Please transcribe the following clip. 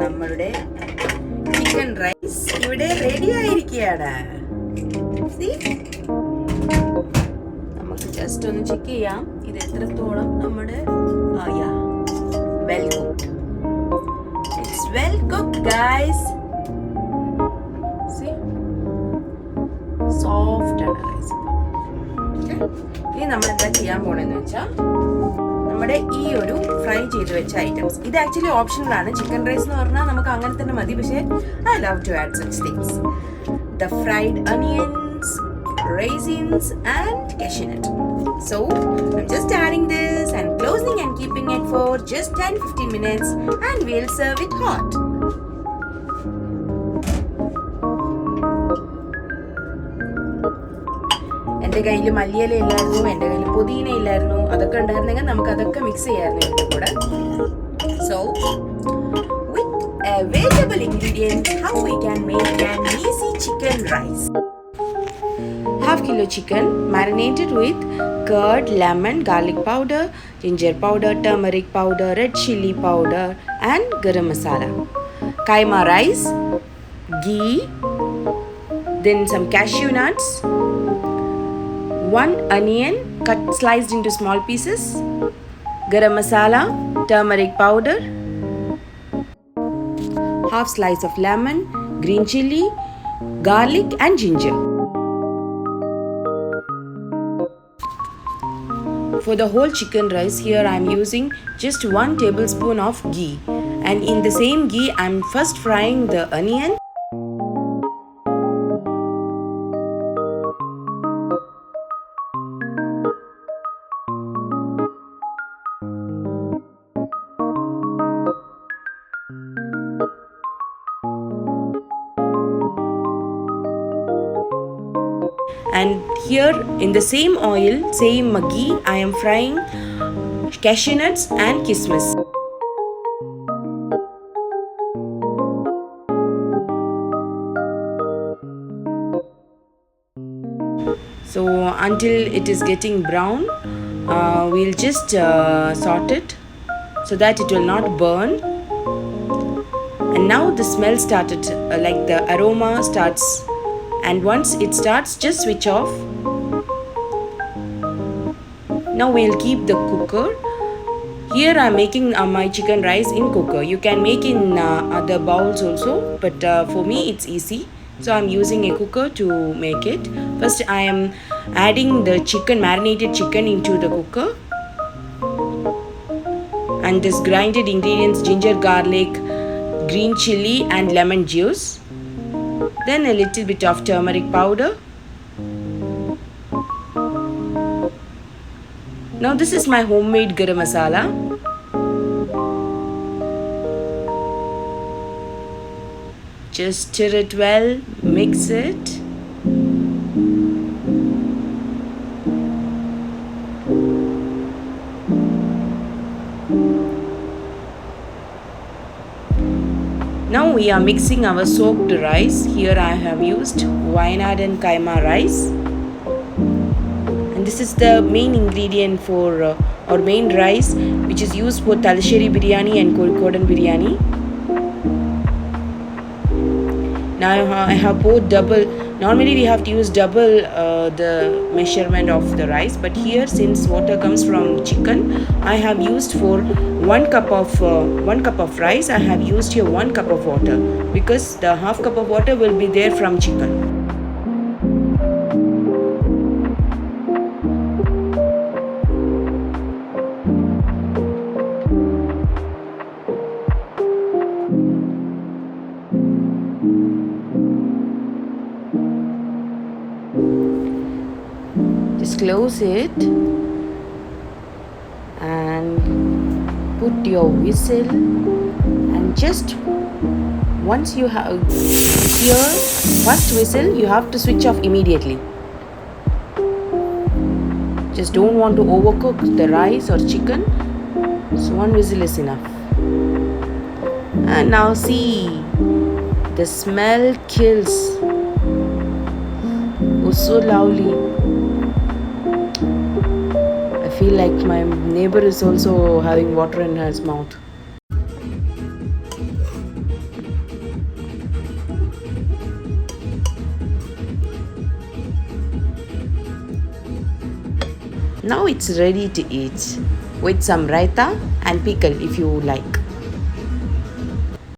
നമ്മളുടെ chicken rice ഇവിടെ ready ആയിരിക്കുകയാണ്. നമുക്ക് ജസ്റ്റ് ഒന്ന് ചെക്ക് ചെയ്യാം ഇത് എത്രത്തോളം നമ്മുടെ well cooked. It's well cooked guys. Soft ആണ് റൈസ്. ഇനി നമ്മൾ എന്താ ചെയ്യാൻ പോണെന്ന് വെച്ചാൽ നമ്മുടെ ഈ ഒരു ഫ്രൈ ചെയ്ത് വെച്ച ഐറ്റംസ്, ഇത് ആക്ച്വലി ഓപ്ഷണൽ ആണ്. ചിക്കൻ റൈസ് എന്ന് പറഞ്ഞാൽ നമുക്ക് അങ്ങനെ തന്നെ മതി, പക്ഷേ I love to add such things. The fried onions, raisins and cashew nut. So I'm just adding this and closing and keeping it for just 10-15 minutes and we'll serve it hot. എൻ്റെ കയ്യിൽ മല്ലിയില ഇല്ലായിരുന്നു, എൻ്റെ കയ്യിൽ പുതിന ഇല്ലായിരുന്നു. അതൊക്കെ ഉണ്ടായിരുന്നെങ്കിൽ നമുക്ക് അതൊക്കെ മിക്സ് ചെയ്യാമായിരുന്നു ഇതിൻ്റെ കൂടെ. So with available ingredients, how we can make an easy chicken rice. Half kilo chicken marinated with curd, lemon, garlic powder, ginger powder, turmeric powder, red chili powder and garam masala. Kaima rice, ghee, then some cashew nuts, 1 onion sliced into small pieces, garam masala, turmeric powder, half slice of lemon, green chili, garlic and ginger. For the whole chicken rice here I am using just 1 tablespoon of ghee, and in the same ghee I am first frying the onion. And here in the same oil, same ghee, I am frying cashew nuts and kismis. So until it is getting brown, we'll just sort it so that it will not burn. And now the smell started, like the aroma starts. And once it starts, just switch off. Now we'll keep the cooker. Here I'm making my chicken rice in cooker. You can make in other bowls also, but for me it's easy. So I'm using a cooker to make it. First I am adding the chicken, marinated chicken into the cooker. And this grinded ingredients, ginger, garlic, green chili and lemon juice. Then a little bit of turmeric powder. Now this is my homemade garam masala. Just stir it well, mix it. Now we are mixing our soaked rice. Here I have used Wayanad and Kaima rice. And this is the main ingredient for our main rice, which is used for Talasheri biryani and Kozhikode biryani. Now I have poured double. Normally we have to use double the measurement of the rice, but here since water comes from chicken, I have used for 1 cup of rice. I have used here 1 cup of water because the half cup of water will be there from chicken. Just close it and put your whistle, and just once you have here first whistle, you have to switch off immediately. Just don't want to overcook the rice or chicken, so 1 whistle is enough. And now see, the smell kills. Oh, so lovely. I feel like my neighbor is also having water in his mouth. Now it's ready to eat with some raita and pickle if you like.